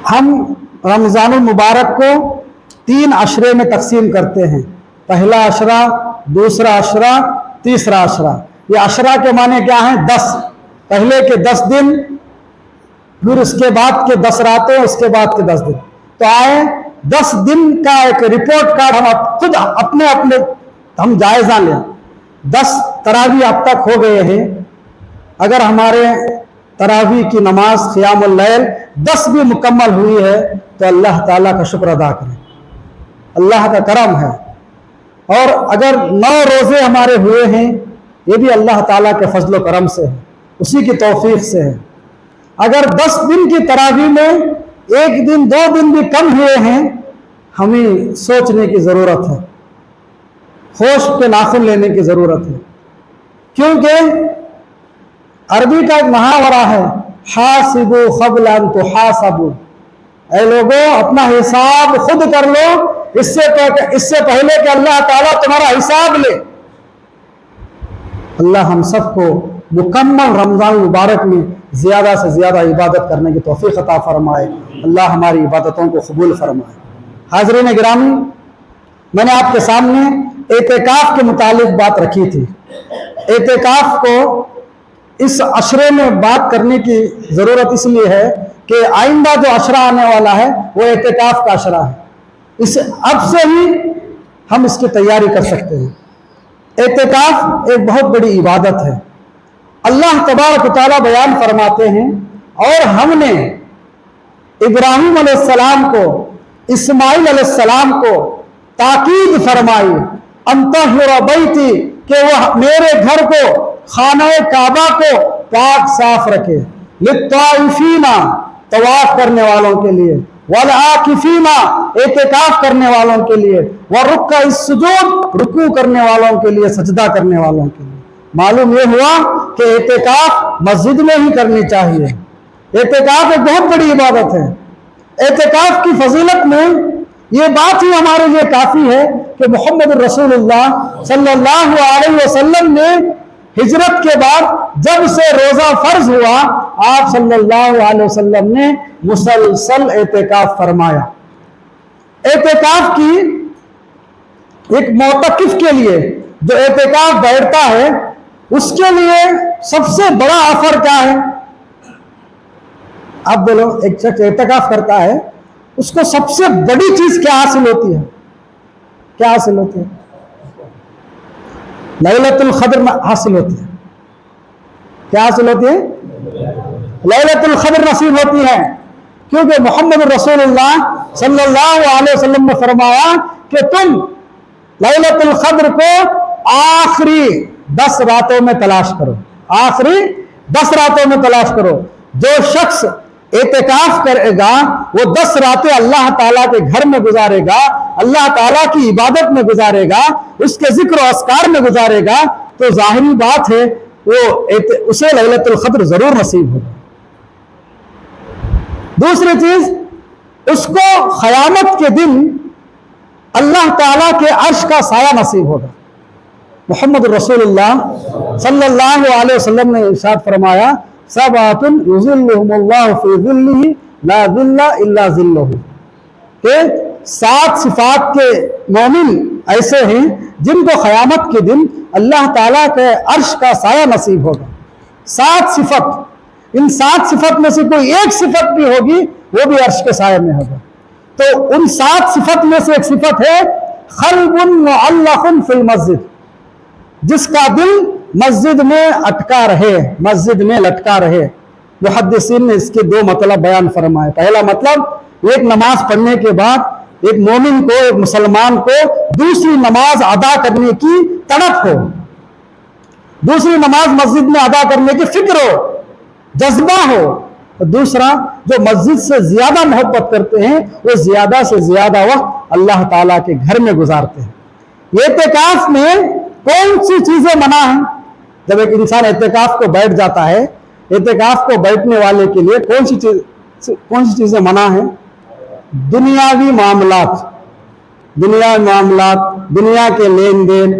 ہم رمضان المبارک کو 3 عشرے میں تقسیم کرتے ہیں، پہلا عشرہ، دوسرا عشرہ، تیسرا عشرہ۔ یہ عشرہ کے معنی کیا ہیں؟ 10۔ پہلے کے 10 دن، پھر اس کے بعد کے 10 راتیں، اس کے بعد کے 10 دن۔ تو آئے 10 دن کا ایک رپورٹ کارڈ ہم خود اپنے ہم جائزہ لیں۔ 10 تراویح اب تک ہو گئے ہیں، اگر ہمارے تراویح کی نماز قیام اللیل 10 بھی مکمل ہوئی ہے تو اللہ تعالیٰ کا شکر ادا کریں، اللہ کا کرم ہے۔ اور اگر 9 روزے ہمارے ہوئے ہیں، یہ بھی اللہ تعالیٰ کے فضل و کرم سے ہے، اسی کی توفیق سے ہے۔ اگر 10 دن کی تراویح میں 1 دن 2 دن بھی کم ہوئے ہیں، ہمیں سوچنے کی ضرورت ہے، ہوش کے ناخن لینے کی ضرورت ہے، کیونکہ عربی کا ایک محاورہ ہے، حاسبوا قبل ان تحاسبوا۔ اے لوگوں، اپنا حساب خود کر لو اس سے پہلے کہ اللہ تعالیٰ تمہارا حساب لے۔ اللہ ہم سب کو مکمل رمضان مبارک میں زیادہ سے زیادہ عبادت کرنے کی توفیق عطا فرمائے، اللہ ہماری عبادتوں کو قبول فرمائے۔ حاضرین گرامی، میں نے آپ کے سامنے اعتکاف کے متعلق بات رکھی تھی۔ اعتکاف کو اس عشرے میں بات کرنے کی ضرورت اس لیے ہے کہ آئندہ جو عشرہ آنے والا ہے وہ اعتکاف کا عشرہ ہے، اب سے ہی ہم اس کی تیاری کر سکتے ہیں۔ اعتکاف ایک بہت بڑی عبادت ہے۔ اللہ تبارک و تعالیٰ بیان فرماتے ہیں، اور ہم نے ابراہیم علیہ السلام کو، اسماعیل علیہ السلام کو تاکید فرمائی، انطہر بیتی، کہ وہ میرے گھر کو، خانہ کعبہ کو پاک صاف رکھے، للطائفین، طواف کرنے والوں کے لیے، والعاکفین، اعتکاف کرنے والوں کے لیے، والرکع السجود، رکوع کرنے والوں کے لیے، سجدہ کرنے والوں کے لیے۔ معلوم یہ ہوا کہ اعتکاف مسجد میں ہی کرنی چاہیے۔ اعتکاف ایک بہت بڑی عبادت ہے۔ اعتکاف کی فضیلت میں یہ بات ہی ہمارے لیے کافی ہے کہ محمد رسول اللہ صلی اللہ علیہ وسلم نے ہجرت کے بعد جب سے روزہ فرض ہوا، آپ صلی اللہ علیہ وسلم نے مسلسل اعتکاف فرمایا۔ اعتکاف کی ایک معتکف کے لیے جو اعتکاف بیٹھتا ہے، اس کے لیے سب سے بڑا آفر کیا ہے؟ آپ بولو، ایک شخص اعتکاف کرتا ہے، اس کو سب سے بڑی چیز کیا حاصل ہوتی ہے؟ کیا حاصل ہوتی ہے؟ لیلۃ القدر حاصل ہوتی ہے۔ کیا حاصل ہوتی ہے؟ لیلۃ القدر نصیب ہوتی ہے، کیونکہ محمد رسول اللہ صلی اللہ علیہ وسلم نے فرمایا کہ تم لیلۃ القدر کو آخری 10 راتوں میں تلاش کرو، آخری 10 راتوں میں تلاش کرو۔ جو شخص اعتکاف کرے گا وہ 10 راتیں اللہ تعالیٰ کے گھر میں گزارے گا، اللہ تعالیٰ کی عبادت میں گزارے گا، اس کے ذکر و اذکار میں گزارے گا، تو ظاہری بات ہے اسے لیلۃ القدر ضرور نصیب ہوگا۔ دوسری چیز، اس کو قیامت کے دن اللہ تعالیٰ کے عرش کا سایہ نصیب ہوگا۔ محمد رسول اللہ صلی اللہ علیہ وسلم نے ارشاد فرمایا، سبعۃ یظلھم اللہ فی ظلہ لا ظل الا ظلہ، کہ 7 صفات کے مومن ایسے ہیں جن کو قیامت کے دن اللہ تعالیٰ کے عرش کا سایہ نصیب ہوگا۔ 7 صفت، ان 7 صفت میں سے کوئی ایک صفت بھی ہوگی وہ بھی عرش کے سایہ میں ہوگا۔ تو ان 7 صفت میں سے ایک صفت ہے قلب معلق فی المسجد، جس کا دل مسجد میں اٹکا رہے، مسجد میں لٹکا رہے۔ محدثین نے اس کے 2 مطلب بیان فرمائے۔ پہلا مطلب، ایک نماز پڑھنے کے بعد ایک مومن کو، ایک مسلمان کو دوسری نماز ادا کرنے کی تڑپ ہو، دوسری نماز مسجد میں ادا کرنے کی فکر ہو، جذبہ ہو۔ اور دوسرا، جو مسجد سے زیادہ محبت کرتے ہیں وہ زیادہ سے زیادہ وقت اللہ تعالیٰ کے گھر میں گزارتے ہیں۔ اعتکاف میں کون سی چیزیں منع ہیں؟ جب ایک انسان اعتکاف کو بیٹھ جاتا ہے، اعتکاف کو بیٹھنے والے کے لیے کون سی چیزیں منع ہیں؟ دنیاوی معاملات، دنیا کے لین دین،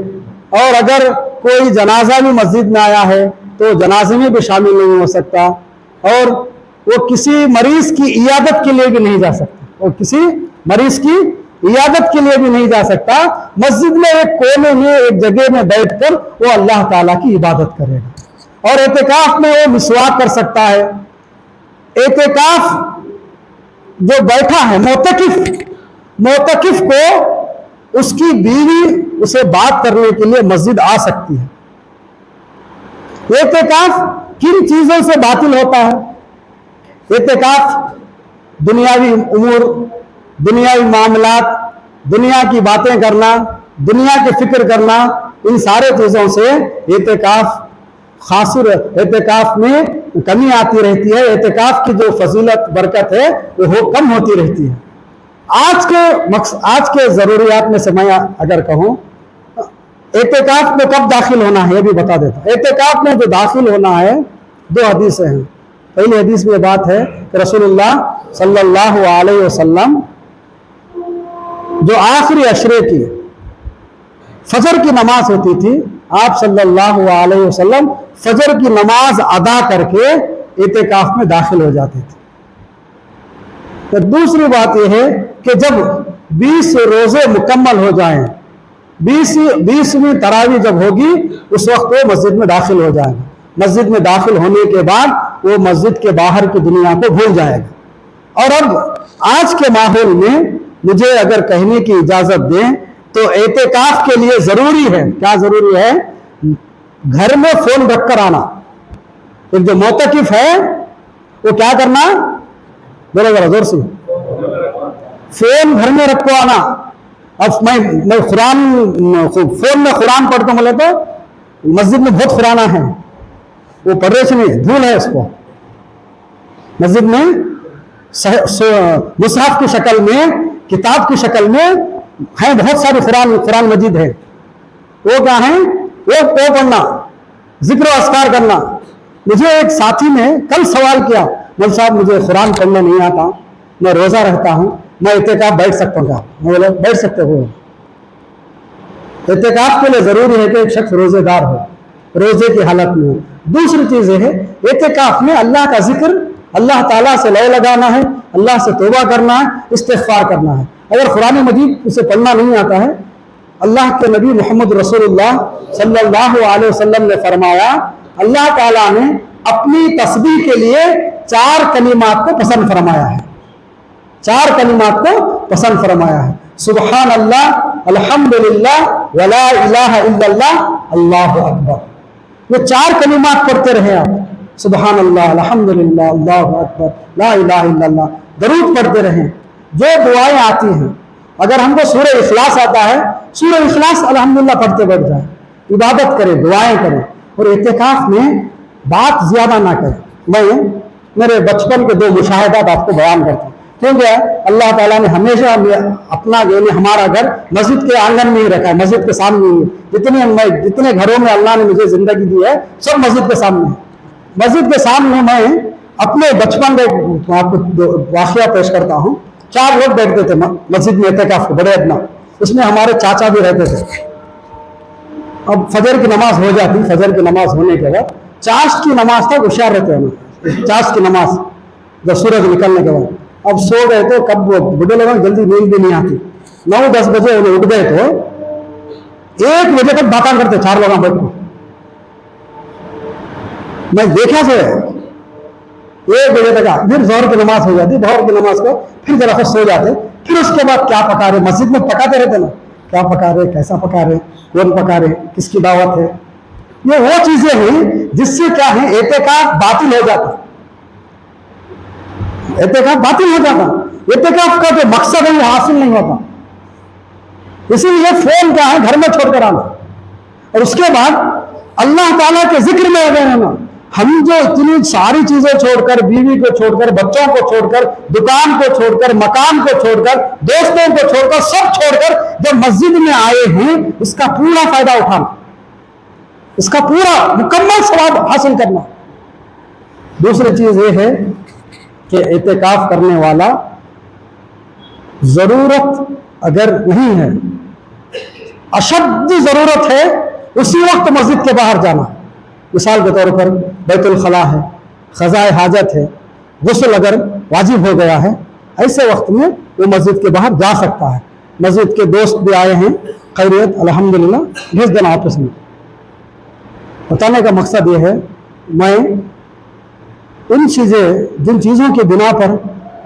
اور اگر کوئی جنازہ بھی مسجد میں آیا ہے تو جنازے میں بھی شامل نہیں ہو سکتا، اور وہ کسی مریض کی عیادت کے لیے بھی نہیں جا سکتا، وہ کسی مریض کی عیادت کے لیے بھی نہیں جا سکتا، مسجد میں ایک کونے میں ایک جگہ میں بیٹھ کر وہ اللہ تعالیٰ کی عبادت کرے گا۔ اور اعتکاف میں وہ مسواک کر سکتا ہے۔ اعتکاف جو بیٹھا ہے معتکف کو اس کی بیوی اسے بات کرنے کے لیے مسجد آ سکتی ہے۔ اعتکاف کن چیزوں سے باطل ہوتا ہے؟ اعتکاف دنیاوی امور، دنیاوی معاملات، دنیا کی باتیں کرنا، دنیا کی فکر کرنا، ان سارے چیزوں سے اعتکاف میں کمی آتی رہتی ہے۔ اعتکاف کی جو فضیلت برکت ہے وہ کم ہوتی رہتی ہے۔ آج کے ضروریات میں سے میں اگر کہوں، اعتکاف میں کب داخل ہونا ہے یہ بھی بتا دیتا ہوں۔ اعتکاف میں جو داخل ہونا ہے 2 حدیثیں ہیں۔ پہلی حدیث میں بات ہے کہ رسول اللہ صلی اللہ علیہ وسلم جو آخری عشرے کی فجر کی نماز ہوتی تھی، آپ صلی اللہ علیہ وسلم فجر کی نماز ادا کر کے اعتکاف میں داخل ہو جاتے تھے۔ تو دوسری بات یہ ہے کہ جب 20 روزے مکمل ہو جائیں، 20ویں تراویح جب ہوگی، اس وقت وہ مسجد میں داخل ہو جائے گا۔ مسجد میں داخل ہونے کے بعد وہ مسجد کے باہر کی دنیا کو بھول جائے گا۔ اور اب آج کے ماحول میں مجھے اگر کہنے کی اجازت دیں تو اعتکاف کے لیے ضروری ہے، کیا ضروری ہے؟ گھر میں فون رکھ کر آنا۔ ایک جو معتکف ہے وہ کیا کرنا؟ بولو ذرا زور سے، فون گھر میں رکھ کو آنا۔ اب میں فون میں قرآن پڑھتا ہوں، بولے تو مسجد میں بہت قرآن ہے، وہ پڑھ رہے نہیں، دھول ہے اس کو۔ مسجد میں مصحف کی شکل میں، کتاب کی شکل میں ہیں بہت سارے قرآن مجید ہے، وہ کیا ہیں؟ وہ پڑھنا، ذکر و اذکار کرنا۔ مجھے ایک ساتھی نے کل سوال کیا، مول صاحب مجھے قرآن پڑھنا نہیں آتا، میں روزہ رہتا ہوں، میں اعتکاف بیٹھ سکتا ہوں کیا؟ میں بولا بیٹھ سکتے ہو۔ اعتکاف کے لیے ضروری ہے کہ ایک شخص روزے دار ہو، روزے کی حالت میں ہو۔ دوسری چیز یہ ہے اعتکاف میں اللہ کا ذکر، اللہ تعالیٰ سے لو لگانا ہے، اللہ سے توبہ کرنا ہے، استغفار کرنا ہے۔ اگر قرآن مجید اسے پڑھنا نہیں آتا ہے، اللہ کے نبی محمد رسول اللہ صلی اللہ علیہ وسلم نے فرمایا، اللہ تعالیٰ نے اپنی تسبیح کے لیے 4 کلمات کو پسند فرمایا ہے، 4 کلمات کو پسند فرمایا ہے۔ سبحان اللہ، الحمدللہ، ولا الہ الا اللہ، اللہ اکبر۔ یہ 4 کلمات پڑھتے رہے آپ، سبحان اللہ، الحمدللہ، اللہ اکبر، لا الہ الا اللہ، درود پڑھتے رہیں۔ جو دعائیں آتی ہیں، اگر ہم کو سورہ اخلاص آتا ہے، سورہ اخلاص الحمدللہ پڑھتے بیٹھ جائیں، عبادت کریں، دعائیں کریں، اور اعتکاف میں بات زیادہ نہ کریں۔ میں میرے بچپن کے 2 مشاہدات آپ کو بیان کرتا ہوں، کیونکہ اللہ تعالیٰ نے ہمیشہ اپنا ہمارا گھر مسجد کے آنگن میں ہی رکھا ہے، مسجد کے سامنے ہی۔ جتنے گھروں میں اللہ نے مجھے زندگی دی ہے سب مسجد کے سامنے ہے۔ مسجد کے سامنے میں اپنے بچپن کا آپ کو واقعہ پیش کرتا ہوں۔ 4 لوگ بیٹھتے تھے مسجد میں اعتکاف کو، بڑے ادنا، اس میں ہمارے چاچا بھی رہتے تھے۔ اب فجر کی نماز ہو جاتی، فجر کی نماز ہونے کے بعد چاشت کی نماز تک ہوشیار رہتے ہیں، چاشت کی نماز جب سورج نکلنے کے بعد اب سو گئے تو کب وہ بڑے لوگوں جلدی نیند بھی نہیں آتی، 9-10 بجے انہیں اٹھ گئے تو 1 بجے تک باتیں کرتے 4 لوگ بیٹھ کے۔ میں دیکھا سے 1 بجے تک پھر ظہر کی نماز ہو جاتی، ظہر کی نماز کو پھر ذرا خود سو جاتے، پھر اس کے بعد کیا پکا رہے، مسجد میں پکاتے رہتے نا، کیا پکا رہے، کیسا پکا رہے، کون پکا رہے، کس کی دعوت ہے۔ یہ وہ چیزیں ہیں جس سے کیا ہے اعتکاف باطل ہو جاتا، اعتکاف باطل ہو جاتا، اعتکاف کا جو مقصد ہے وہ حاصل نہیں ہوتا۔ اسی لیے فون کیا ہے گھر میں چھوڑ کر آنا، اور اس کے بعد اللہ تعالیٰ کے ذکر میں لگے رہنا۔ ہم جو اتنی ساری چیزیں چھوڑ کر، بیوی کو چھوڑ کر، بچوں کو چھوڑ کر، دکان کو چھوڑ کر، مکان کو چھوڑ کر، دوستوں کو چھوڑ کر، سب چھوڑ کر جب مسجد میں آئے ہیں، اس کا پورا فائدہ اٹھانا، اس کا پورا مکمل ثواب حاصل کرنا۔ دوسری چیز یہ ہے کہ اعتکاف کرنے والا ضرورت اگر نہیں ہے، اشد ضرورت ہے، اسی وقت مسجد کے باہر جانا۔ مثال کے طور پر بیت الخلاء ہے، قضاء حاجت ہے، غسل اگر واجب ہو گیا ہے ایسے وقت میں وہ مسجد کے باہر جا سکتا ہے. مسجد کے دوست بھی آئے ہیں, خیریت الحمدللہ, بھیج دینا آپس میں. بتانے کا مقصد یہ ہے, میں جن چیزوں کی بنا پر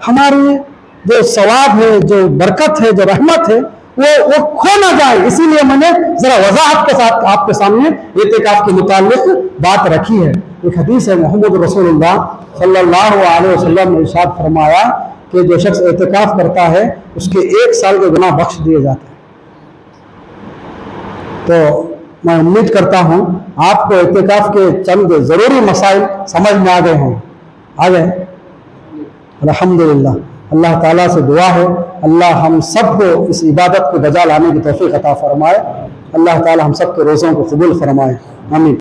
ہماری جو ثواب ہے, جو برکت ہے, جو رحمت ہے, وہ کھو نہ جائے, اسی لیے میں نے ذرا وضاحت کے ساتھ آپ کے سامنے اعتکاف کے متعلق بات رکھی ہے. ایک حدیث ہے, محمد رسول اللہ صلی اللہ علیہ وسلم نے ارشاد فرمایا کہ جو شخص اعتکاف کرتا ہے اس کے 1 سال کے گناہ بخش دیے جاتے ہیں. تو میں امید کرتا ہوں آپ کو اعتکاف کے چند ضروری مسائل سمجھ میں آ گئے ہیں. آ گئے الحمدللہ. اللہ تعالیٰ سے دعا ہے اللہ ہم سب کو اس عبادت کو بجا لانے کی توفیق عطا فرمائے. اللہ تعالیٰ ہم سب کے روزوں کو قبول فرمائے. آمین.